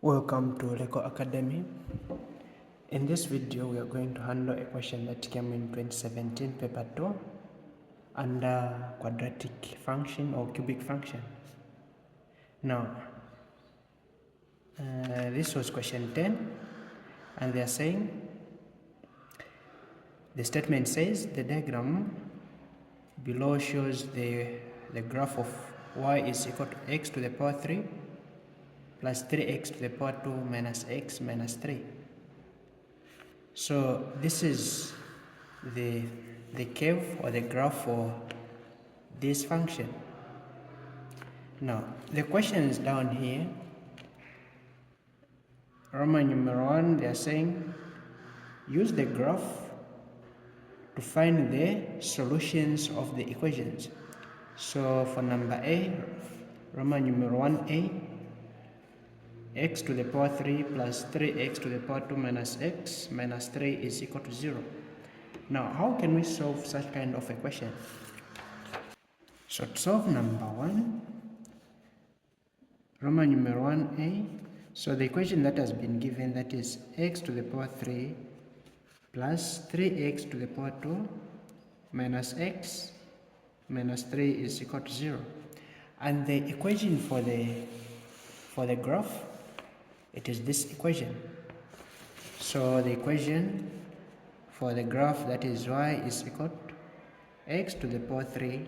Welcome to Lego Academy. In this video, we are going to handle a question that came in 2017 paper 2 under quadratic function or cubic function. Now, this was question 10, and they are saying, the statement says the diagram below shows the graph of y is equal to x to the power 3 plus 3x to the power 2 minus x minus 3. So this is the curve or the graph for this function. Now the question is down here, Roman numeral 1, they are saying use the graph to find the solutions of the equations. So for number A, Roman numeral 1a, x to the power 3 plus 3x to the power 2 minus x minus 3 is equal to 0. Now, how can we solve such kind of equation? So to solve number 1, Roman numeral 1a, so the equation that has been given, that is x to the power 3 plus 3x to the power 2 minus x minus 3 is equal to 0. And the equation for the graph, it is this equation. So the equation for the graph, that is y is equal to x to the power 3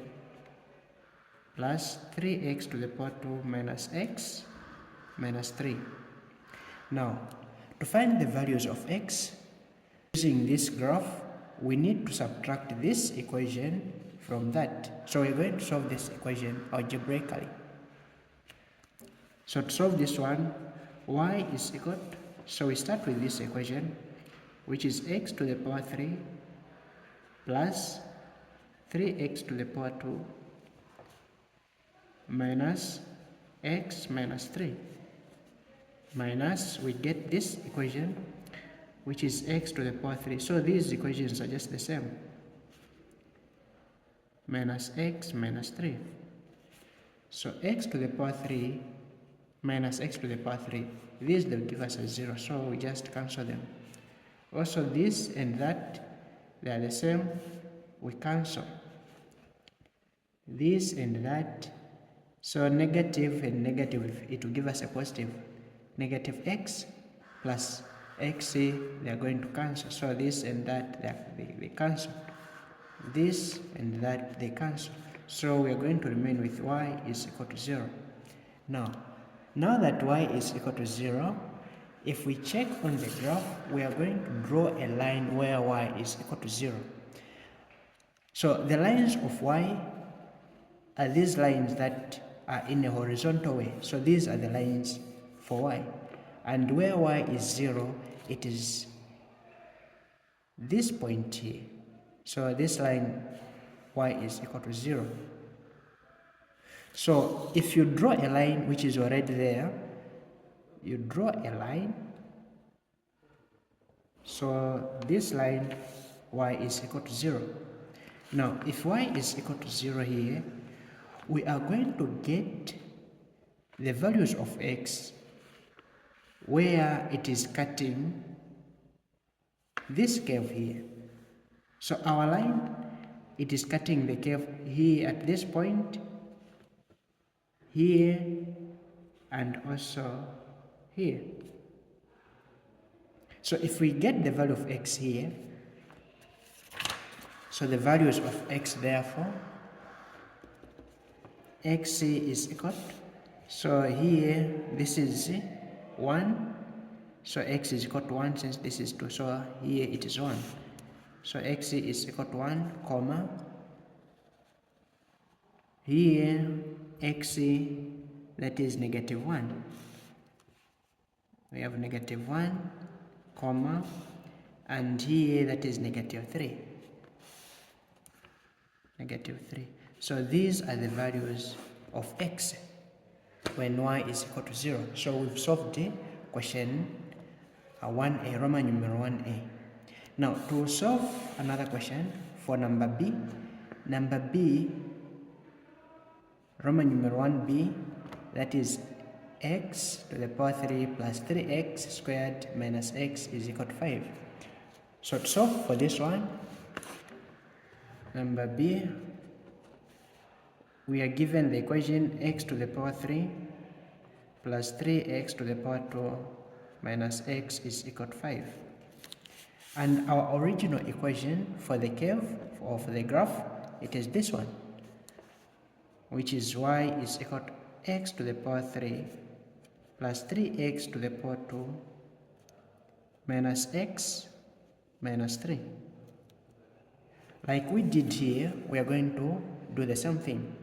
plus 3x to the power 2 minus x minus 3. Now, to find the values of x using this graph, we need to subtract this equation from that. So we're going to solve this equation algebraically. So to solve this one, y is equal to, so we start with this equation, which is x to the power 3 plus 3x to the power 2 minus x minus 3 minus, we get this equation, which is x to the power 3. So these equations are just the same, minus x minus 3. So x to the power 3 minus x to the power 3, these will give us a 0, so we just cancel them. Also this and that, they are the same, we cancel this and that. So negative and negative, it will give us a positive. Negative x plus x, they are going to cancel. So this and that, they cancel. This and that, they cancel. So we are going to remain with y is equal to 0. Now that y is equal to 0, if we check on the graph, we are going to draw a line where y is equal to 0. So the lines of y are these lines that are in a horizontal way. So these are the lines for y. And where y is 0, it is this point here. So this line, y is equal to 0. So if you draw a line which is already there, you draw a line. So this line, y is equal to 0. Now, if y is equal to 0 here, we are going to get the values of x where it is cutting this curve here. So our line, it is cutting the curve here at this point, here, and also here. So if we get the value of x here, so the values of x, therefore, x is equal to, so here, this is 1, so x is equal to 1 since this is 2, so here it is 1. So x is equal to 1, comma, here x, that is negative 1. We have negative 1, comma, and here that is negative 3. Negative 3. So these are the values of x when y is equal to 0. So we've solved the question 1a, Roman numeral 1a. Now to solve another question for number b, Roman numeral 1b, that is x to the power 3 plus 3x squared minus x is equal to 5. So to solve for this one, number B, we are given the equation x to the power 3 plus 3x to the power 2 minus x is equal to 5. And our original equation for the curve of the graph, it is this one, which is y is equal to x to the power 3 plus 3x to the power 2 minus x minus 3. Like we did here, we are going to do the same thing.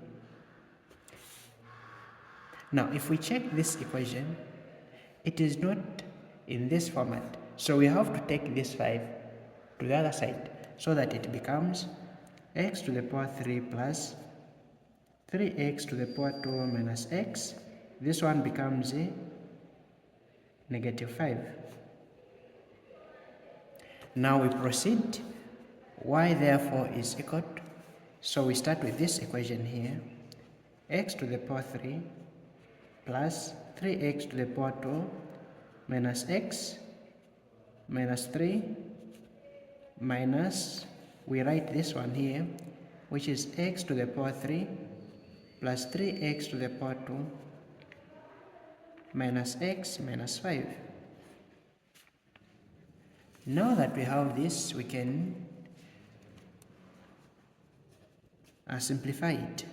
Now, if we check this equation, it is not in this format. So we have to take this 5 to the other side so that it becomes x to the power 3 plus 3x to the power 2 minus x. This one becomes a negative 5. Now we proceed. Y therefore is equal to, so we start with this equation here, x to the power 3 plus 3x to the power 2 minus x minus 3 minus, we write this one here, which is x to the power 3 plus 3x to the power 2 minus x minus 5. Now that we have this, we can simplify it.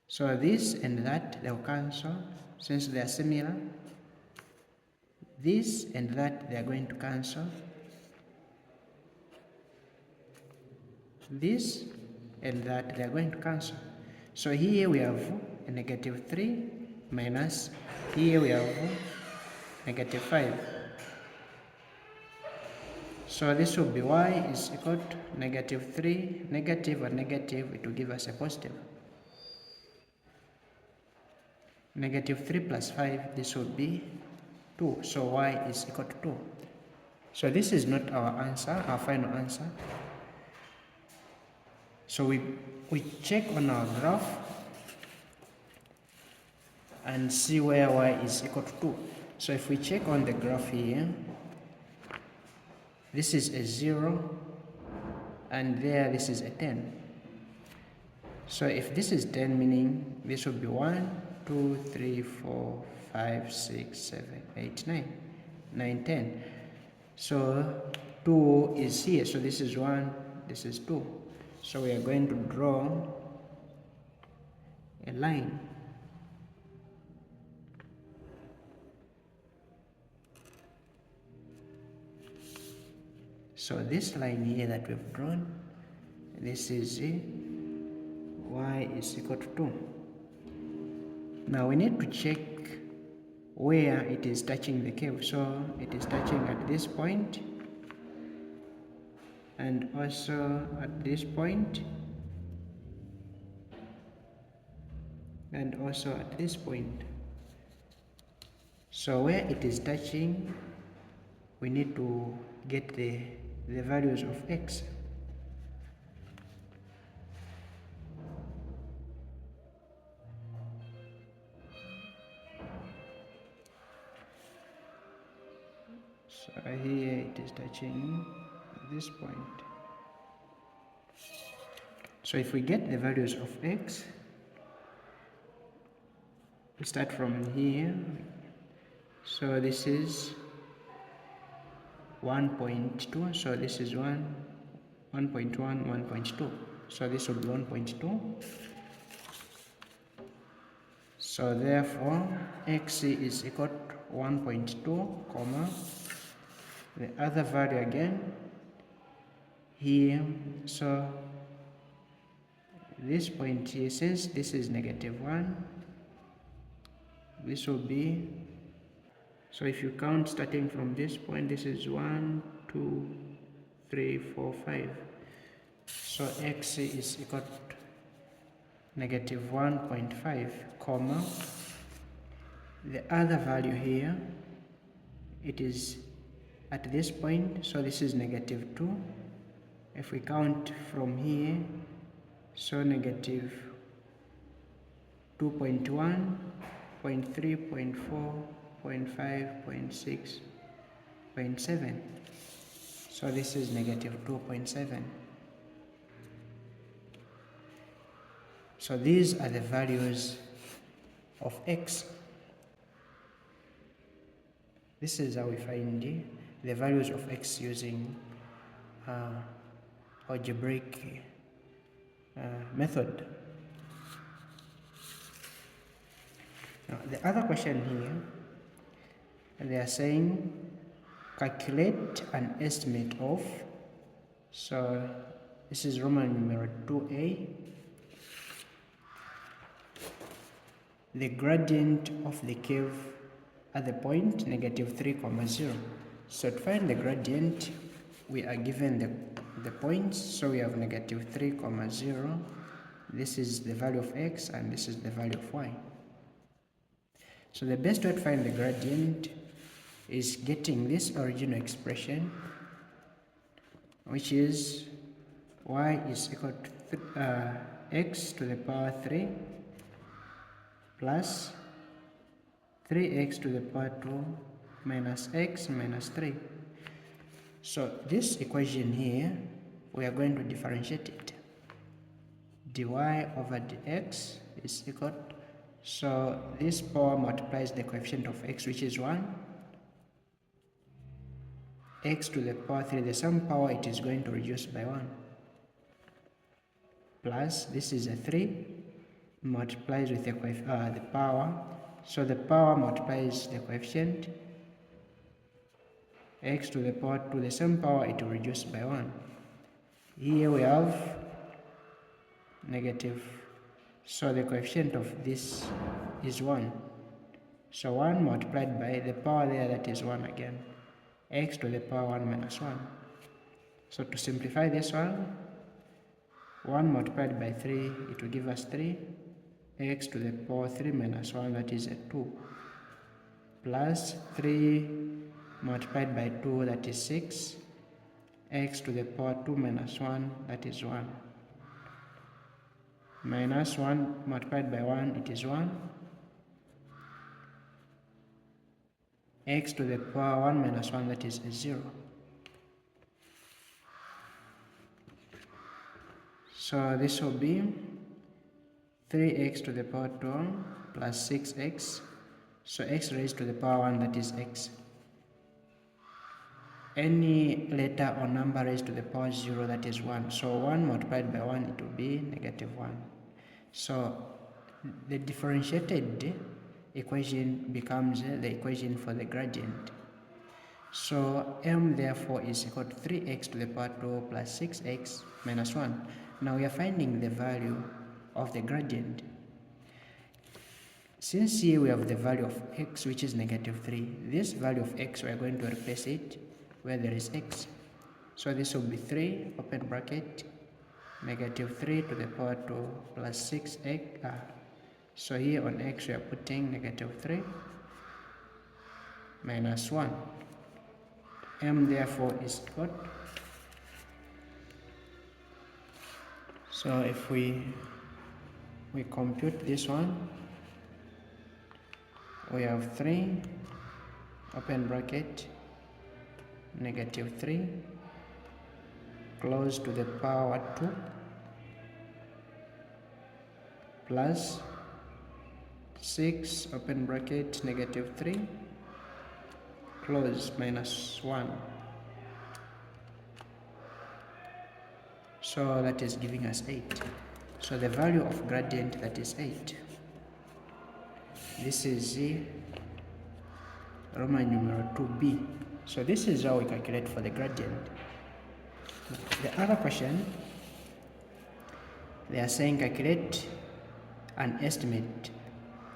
So this and that, they will cancel since they are similar. This and that, they are going to cancel. This and that, they are going to cancel. So here we have a negative 3 minus, here we have negative 5. So this will be y is equal to negative 3, negative and negative, it will give us a positive. Negative 3 plus 5, this will be 2. So y is equal to 2. So this is not our answer, our final answer. So we check on our graph and see where y is equal to 2. So if we check on the graph here, this is a 0 and there this is a 10. So if this is 10, meaning this will be 1, 2, 3, 4, 5, 6, 7, 8, 9, 9, 10. So 2 is here, so this is 1, this is 2. So we are going to draw a line. So this line here that we've drawn, this is y is equal to 2. Now we need to check where it is touching the curve. So it is touching at this point and also at this point and also at this point. So where it is touching, we need to get the values of x. So here it is touching this point. So if we get the values of x, we start from here. So this is 1.2, so this is 1.1, 1.2. So this will be 1.2. So therefore, x is equal to 1.2, comma, the other value again here. So this point here, since this is negative 1, this will be, so if you count starting from this point, this is 1, 2, 3, 4, 5. So x is equal to negative 1.5, comma, the other value here, it is at this point, so this is negative 2. If we count from here, so negative 2.1, 0.3, 0.4, 0.5, 0.6, 0.7. So this is negative 2.7. So these are the values of x. This is how we find the values of x using algebraic method. Now, the other question here, they are saying calculate an estimate of, so this is Roman numeral 2a, the gradient of the curve at the point negative 3, 0. So to find the gradient, we are given the points, so we have negative 3, 0. This is the value of x and this is the value of y. So the best way to find the gradient is getting this original expression, which is y is equal to x to the power 3 plus 3x to the power 2 minus x minus 3. So this equation here, we are going to differentiate it. dy over dx is equal to, so this power multiplies the coefficient of x, which is 1, x to the power 3, the sum power, it is going to reduce by 1, plus this is a 3, multiplies with the power, so the power multiplies the coefficient, x to the power 2, the same power, it will reduce by 1. Here we have negative, so the coefficient of this is 1. So 1 multiplied by the power there, that is 1 again, x to the power 1 minus 1. So to simplify this one, 1 multiplied by 3, it will give us 3, x to the power 3 minus 1, that is a 2, plus 3 multiplied by 2, that is 6, x to the power 2 minus 1, that is 1, minus 1 multiplied by 1, it is 1, x to the power 1 minus 1, that is a 0. So this will be 3x to the power 2 plus 6x, so x raised to the power 1, that is x. Any letter or number raised to the power 0, that is 1. So 1 multiplied by 1, it will be negative 1. So the differentiated equation becomes the equation for the gradient. So m therefore is equal to 3x to the power 2 plus 6x minus 1. Now we are finding the value of the gradient. Since here we have the value of x, which is negative 3, this value of x, we are going to replace it where there is x. So this will be 3, open bracket, negative 3 to the power 2 plus 6x. So here on x we are putting negative 3 minus 1. M therefore is equal. So if we compute this one, we have 3, open bracket, negative 3, close to the power 2, plus 6, open bracket, negative 3, close, minus 1. So that is giving us 8. So the value of gradient, that is 8. This is the Roman numeral 2b. So this is how we calculate for the gradient. The other question, they are saying calculate an estimate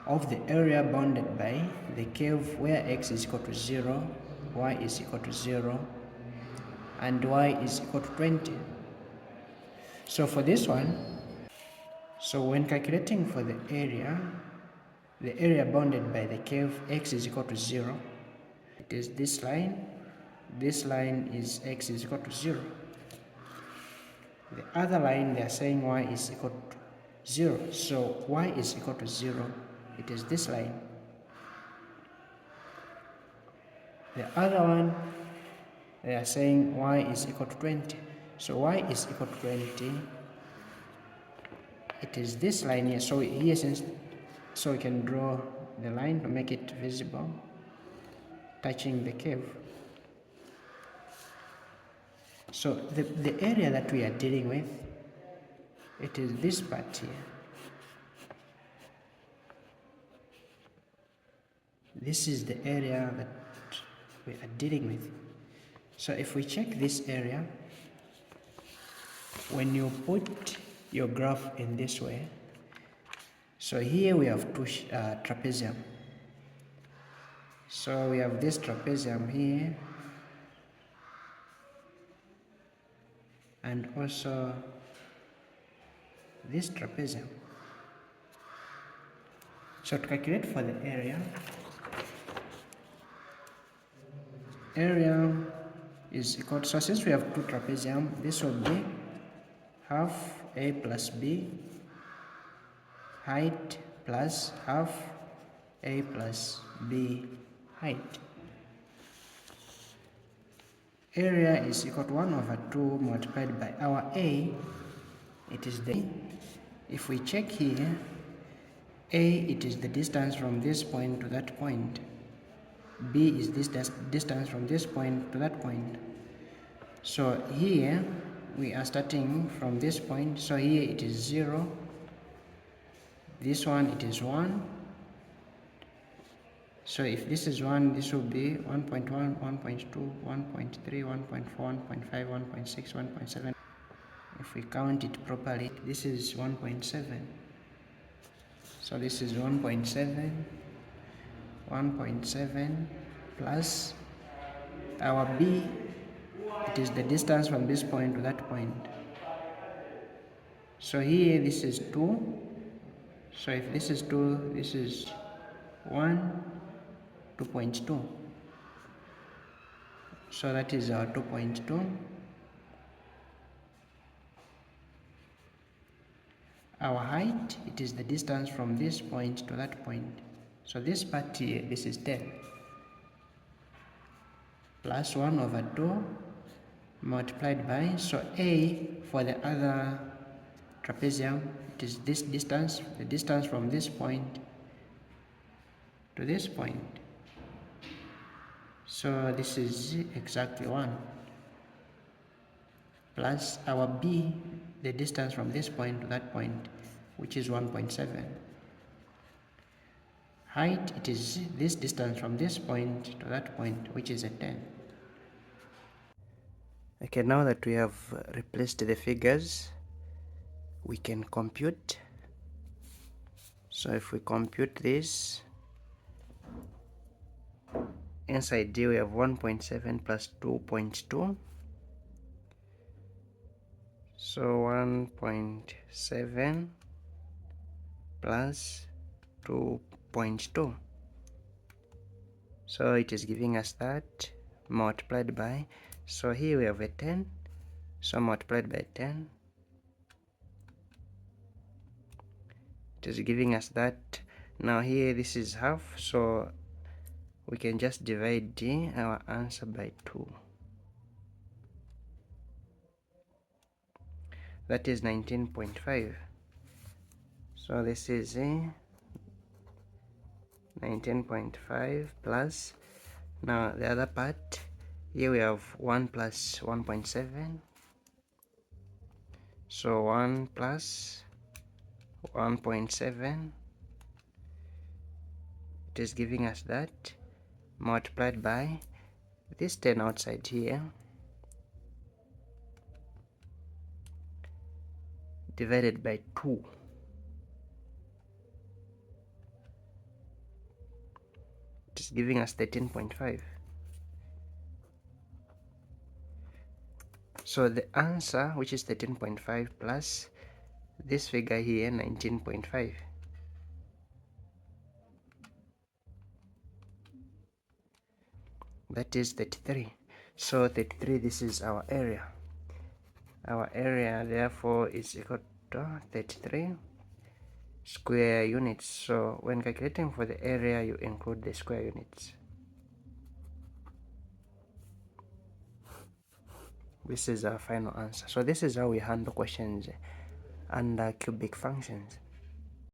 of the area bounded by the curve where x is equal to 0, y is equal to 0, and y is equal to 20. So for this one, so when calculating for the area bounded by the curve x is equal to 0, it is this line is x is equal to 0. The other line, they are saying y is equal to 0, so y is equal to 0, it is this line. The other one, they are saying y is equal to 20. So y is equal to 20. It is this line here. So here, so we can draw the line to make it visible, touching the curve. So the area that we are dealing with, it is this part here. This is the area that we are dealing with. So if we check this area, when you put your graph in this way, so here we have two trapezium. So we have this trapezium here, and also this trapezium. So to calculate for the area is equal to, so since we have two trapezium, this will be half a plus b height plus half a plus b height. Area is equal to 1 over 2 multiplied by our a, it is the, if we check here, a, it is the distance from this point to that point. B is this distance from this point to that point. So here we are starting from this point. So here it is 0. This one it is 1. So if this is 1, this will be 1.1, 1.2, 1.3, 1.4, 1.5, 1.6, 1.7. If we count it properly, this is 1.7. So this is 1.7. 1.7 plus our b, it is the distance from this point to that point. So here this is 2. So if this is 2, this is 1, 2.2. So that is our 2.2. Our height, it is the distance from this point to that point. So this part here, this is 10. Plus 1 over 2 multiplied by, so a for the other trapezium, it is this distance, the distance from this point to this point. So this is exactly 1. Plus our b, the distance from this point to that point, which is 1.7. Height, it is this distance from this point to that point, which is a 10. Okay, now that we have replaced the figures, we can compute. So if we compute this, inside D we have 1.7 plus 2.2. So 1.7 plus 2.2. So it is giving us that multiplied by, so here we have a 10, so multiplied by 10, it is giving us that. Now here this is half, so we can just divide our answer by 2. That is 19.5. So this is 19.5 plus, now the other part, here we have 1 plus 1.7. So 1 plus 1.7, it is giving us that, multiplied by this 10 outside here, divided by 2. It is giving us 13.5. So the answer, which is 13.5 plus this figure here, 19.5. That is 33. So 33, this is our area. Our area therefore is equal to 33 square units. So when calculating for the area, you include the square units. This is our final answer. So this is how we handle questions under cubic functions.